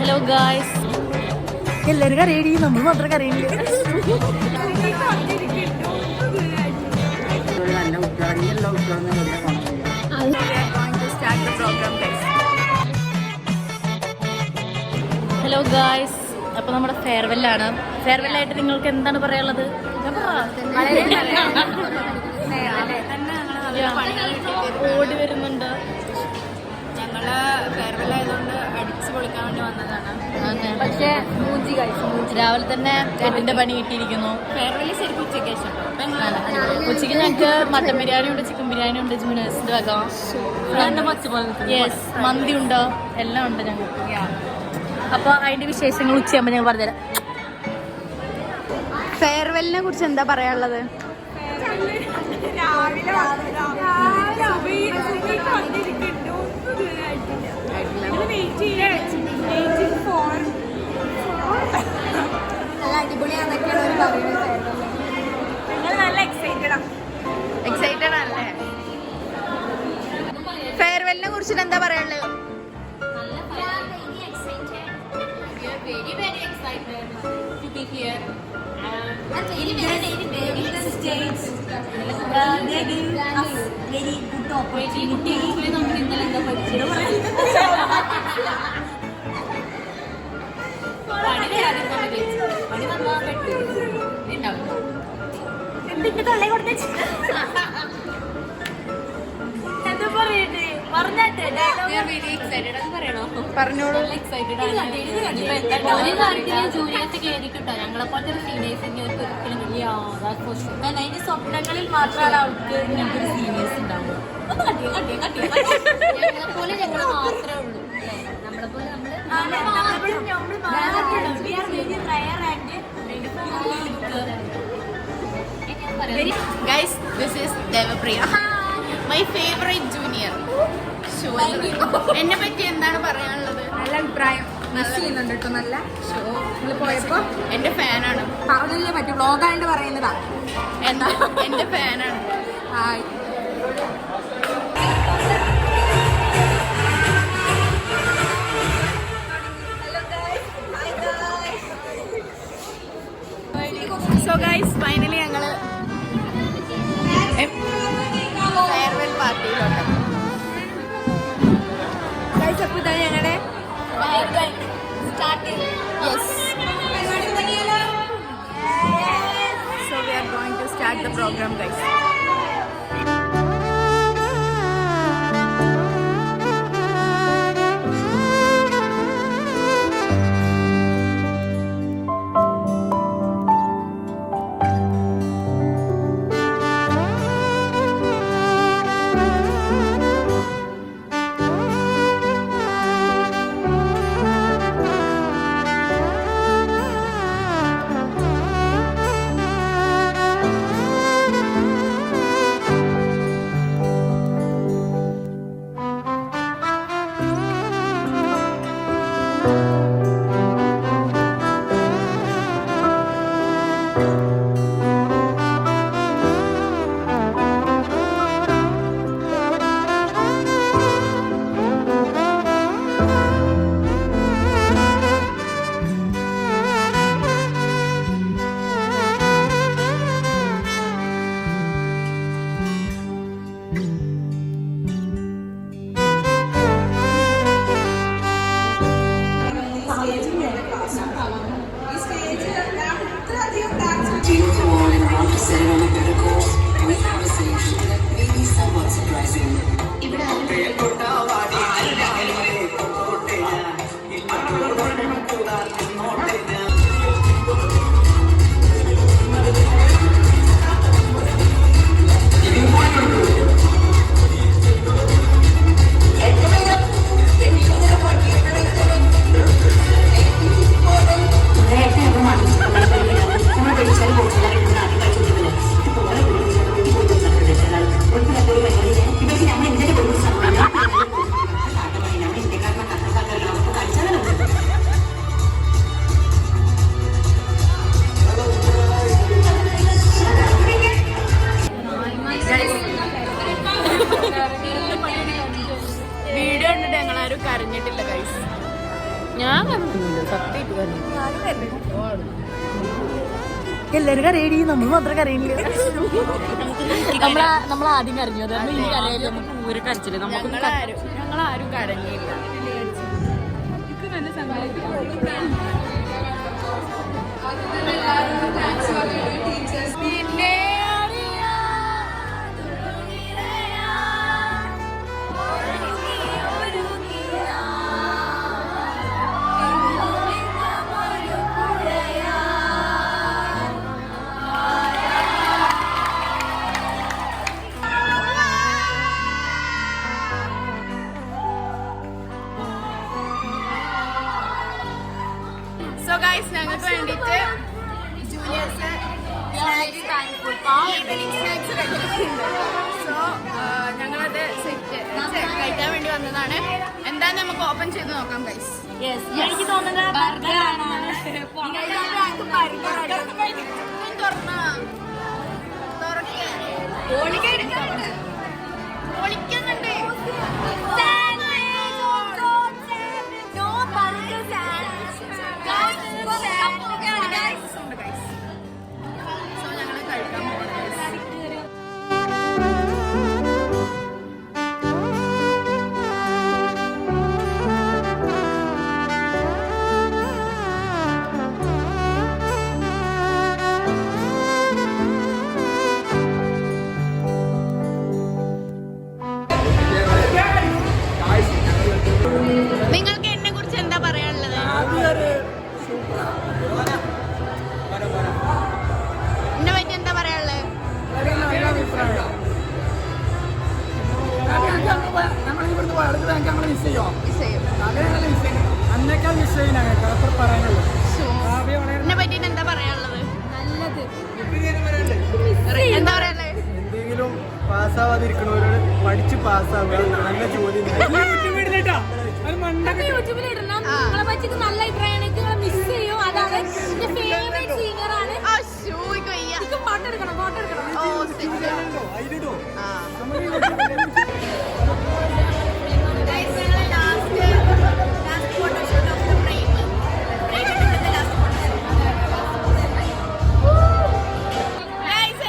Hello guys, എല്ലാവരും കരയടി, നമ്മൾ മാത്രം കരയില്ല. ഹലോ ഗായ്സ്, അപ്പോൾ നമ്മുടെ ഫെയർവെല്ലാണ്. ഫെയർവെല്ലായിട്ട് നിങ്ങൾക്ക് എന്താണ് പറയാനുള്ളത്? ഓടി വരുന്നുണ്ട്. ഞങ്ങള് ഫെയർവെല്ലായതുകൊണ്ട് അടിച്ചു പൊളിക്കാൻ വേണ്ടി വന്നതാണ്. പക്ഷേ രാവിലെ തന്നെ എട്ടിന്റെ പണി കിട്ടിയിരിക്കുന്നു. ഫെയർവെല് ശരിക്കും ഉച്ചയ്ക്ക് ശേഷം. ഉച്ചയ്ക്ക് ഞങ്ങൾക്ക് മട്ടൻ ബിരിയാണി ഉണ്ട്, ചിക്കൻ ബിരിയാണി ഉണ്ട്, ജൂനിയേഴ്സിന്റെ വക. യെസ്, മന്തി ഉണ്ട്, എല്ലാം ഉണ്ട് ഞങ്ങൾക്ക്. അപ്പോൾ അതിന്റെ വിശേഷങ്ങൾ ഉച്ചയാകുമ്പോൾ ഞങ്ങൾ പറഞ്ഞുതരാം. ഫെയർവെല്ലിനെ കുറിച്ച് എന്താ പറയാനുള്ളത്? എക്സൈറ്റഡ് ആണല്ലേ? ഫെയർവെല്ലിനെ കുറിച്ചിട്ട് എന്താ പറയാനുള്ളത്? Very, very excited to be here. And in the States, they give us very good opportunity. പറഞ്ഞോളൂ. ഒരു കാര്യത്തില് ജൂനിയേഴ്സ് കയറിക്കിട്ടോ, ഞങ്ങളെ പോലത്തെ ഒരു സീനിയേഴ്സിന്റെ ഒരു ഒരിക്കലും അതിന്റെ സ്വപ്നങ്ങളിൽ മാത്രമാണ് അവർക്ക് ഇങ്ങനത്തെ ഒരു സീനിയേഴ്സ് ഉണ്ടാവുക. ഞങ്ങളെ പോലെ ഞങ്ങൾ മാത്രമേ ഉള്ളൂ. നമ്മളെ പോലെ Guys, this is Devapriya, my favorite junior. എന്നെ പറ്റി എന്താണ് പറയാനുള്ളത്? നല്ല അഭിപ്രായം. മിസ് ചെയ്യുന്നുണ്ട് കേട്ടോ. നല്ല ഷോ. നിങ്ങൾ പോയപ്പോ എന്റെ ഫാനാണ്. പറഞ്ഞില്ലേ പറ്റും, വ്ളോഗായിട്ട് പറയുന്നതാ. എന്താ എന്റെ ഫാനാണ്. ഹായ്. സോ ഗൈസ്, ഫൈനലി ഞങ്ങള് ഫെയർവെൽ പാർട്ടിയിലോട്ട്. ഗൈസ്, അപ്പോൾ ഇതാണ് ഞങ്ങളുടെ starting. Yes, so we are going to start the program guys. Porque la ഞാൻ കണ്ടില്ല, സത്യമായിട്ട് കണ്ടില്ല. എല്ലാരും കരയടി, നമ്മൾ മാത്രം കരയില്ല. നമ്മളാദ്യം കരഞ്ഞു, അതാണ് ഈ കരയില് നമുക്ക് ഊരെ കരച്ചില്ല. നമുക്ക് ഞങ്ങളാരും കരഞ്ഞില്ല. സോ ഗൈസ്, ഞങ്ങൾക്ക് വേണ്ടിയിട്ട് ജൂനിയേഴ്സ് ഈവനിങ് സ്നാക്സ് കഴിച്ചിട്ടുണ്ട്. സോ ഞങ്ങളത് കഴിക്കാൻ വേണ്ടി വന്നതാണ്. എന്താന്ന് നമുക്ക് ഓപ്പൺ ചെയ്ത് നോക്കാം ഗൈസ്. എനിക്ക് തോന്നുന്നത് പൊളിക്കുന്നുണ്ട്. സോ ഞങ്ങൾ കഴിക്കാൻ പോകുന്നത് നിങ്ങൾക്ക് എന്നെ കുറിച്ച് എന്താ പറയാനുള്ളത്? എന്നെ പറ്റി എന്താ പറയാനുള്ളത്? എന്നെ പറ്റി എന്താ പറയാനുള്ളത്? എന്താ പറയാനുള്ളത്? എന്തെങ്കിലും പാസ്സാവാതിരിക്കണവരോട് പഠിച്ച് പാസ്സാവുക, നല്ല ജോലി. യൂട്യൂബിൽ ഇടണം. നിങ്ങളെ പറ്റി നല്ല അഭിപ്രായമാണ്. നിങ്ങളെ മിസ് ചെയ്യും. അതാണ് എന്റെ ഫേവറേറ്റ് സിംഗർ ആണ്. ഫോട്ടോ എടുക്കണം, ഫോട്ടോ എടുക്കണം. അതിലിടോ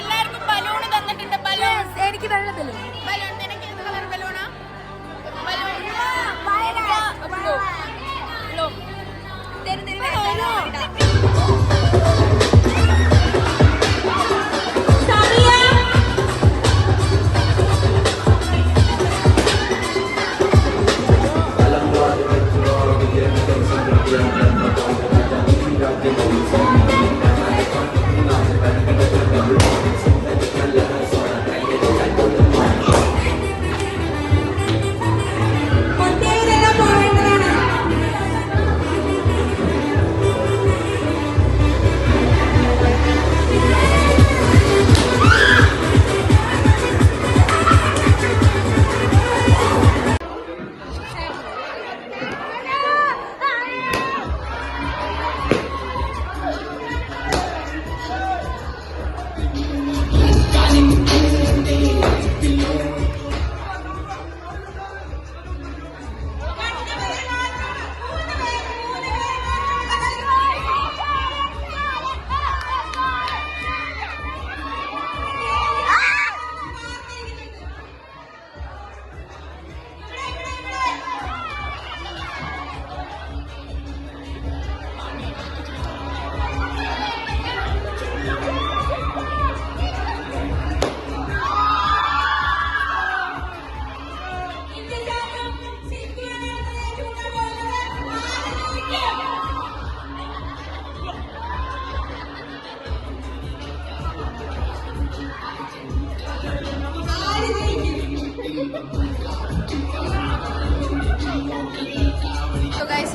എല്ലാവർക്കും ബലൂൺ തന്നിട്ടുണ്ട്. ബലൂൺ എനിക്ക് വെള്ളത്തിലും ബലൂൺ നിനക്ക് എന്ത് കളർ ബലൂണാ?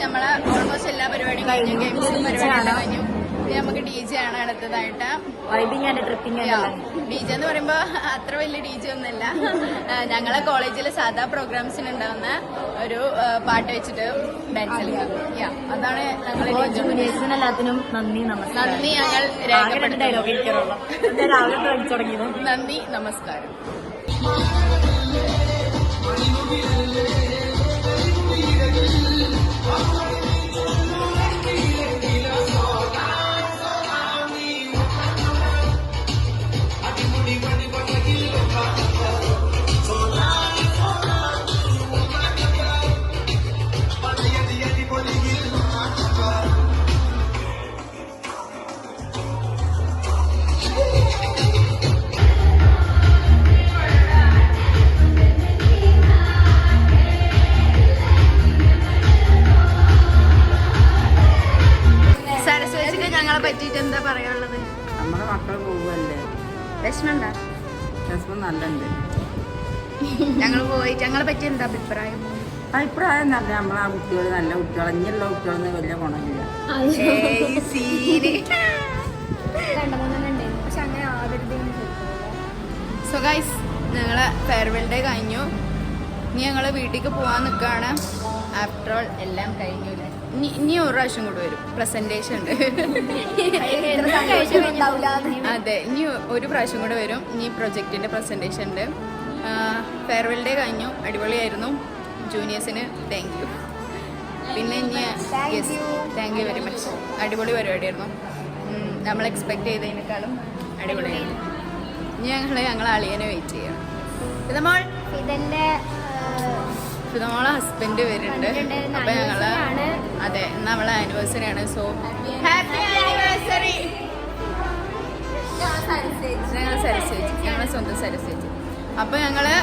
നമ്മളെ ഓൾമോസ്റ്റ് എല്ലാ പരിപാടിയും കഴിഞ്ഞു. ഗെയിംസും പരിപാടിയെല്ലാം കഴിഞ്ഞു. ഇനി നമുക്ക് DJ ആണ് അടുത്തതായിട്ട്. DJ എന്ന് പറയുമ്പോ അത്ര വലിയ DJ ഒന്നുമില്ല. ഞങ്ങളെ കോളേജിലെ സാധാ പ്രോഗ്രാംസിന് ഉണ്ടാവുന്ന ഒരു പാട്ട് വെച്ചിട്ട് ഡാൻസ് കളിക്കാം. അതാണ് ഞങ്ങളെ എല്ലാത്തിനും നന്ദി നമസ്കാരം. നന്ദി ഞങ്ങൾ രേഖപ്പെടുത്തുന്നു. നന്ദി നമസ്കാരം. മക്കൾ പോവല്ലേ. വിഷമണ്ടാ? വിഷമം നല്ലുണ്ട്. ഞങ്ങളെ പറ്റി എന്താ അഭിപ്രായം? അഭിപ്രായം നല്ല നമ്മളെ ആ കുട്ടികൾ നല്ല കുട്ടികൾ, ഇങ്ങനെയുള്ള കുട്ടികളൊന്നും വലിയ ഗുണമില്ല. സോ ഗൈസ്, ഞങ്ങളെ ഫെയർവെൽ ഡേ കഴിഞ്ഞു. ഇനി ഞങ്ങൾ വീട്ടിലേക്ക് പോകാൻ നിൽക്കുകയാണ്. ആഫ്റ്റർ ഓൾ എല്ലാം കഴിഞ്ഞു. ഇനി ഒരു പ്രാവശ്യം കൂടെ വരും, പ്രസന്റേഷൻ ഉണ്ട്. അതെ, ഇനി ഒരു പ്രാവശ്യം കൂടെ വരും. ഇനി പ്രൊജക്റ്റിന്റെ പ്രസന്റേഷൻ ഉണ്ട്. ഫെയർവെൽ ഡേ കഴിഞ്ഞു, അടിപൊളിയായിരുന്നു. ജൂനിയേഴ്സിന് താങ്ക് യു. പിന്നെ ഇനി yes, thank you very much. അടിപൊളി പരിപാടിയായിരുന്നു. നമ്മൾ എക്സ്പെക്ട് ചെയ്തതിനേക്കാളും അടിപൊളിയായിരുന്നു. ഇനി ഞങ്ങൾ അളിയനെ വെയിറ്റ് ചെയ്യാം. ഫിദമോളെ ഹസ്ബൻഡ് വരുന്നുണ്ട്. അപ്പൊ ഞങ്ങള് അതെ, ഇന്ന് അവളെ ആനിവേഴ്സറി ആണ്. So happy anniversary. ഞങ്ങളെ സ്വന്തം സരസ്വതി. അപ്പൊ ഞങ്ങള്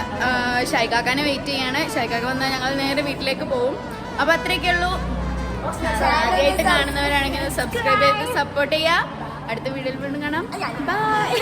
ഷൈഖാക്കാനെ വെയിറ്റ് ചെയ്യാണ്. ഷൈഖാക്ക വന്നാൽ ഞങ്ങൾ നേരെ വീട്ടിലേക്ക് പോകും. അപ്പൊ അത്രയൊക്കെ ഉള്ളൂ. ആദ്യമായിട്ട് കാണുന്നവരാണെങ്കിൽ സബ്സ്ക്രൈബ് ചെയ്ത് സപ്പോർട്ട് ചെയ്യാം. അടുത്ത വീഡിയോയിൽ വീണ്ടും കാണാം. ബൈ.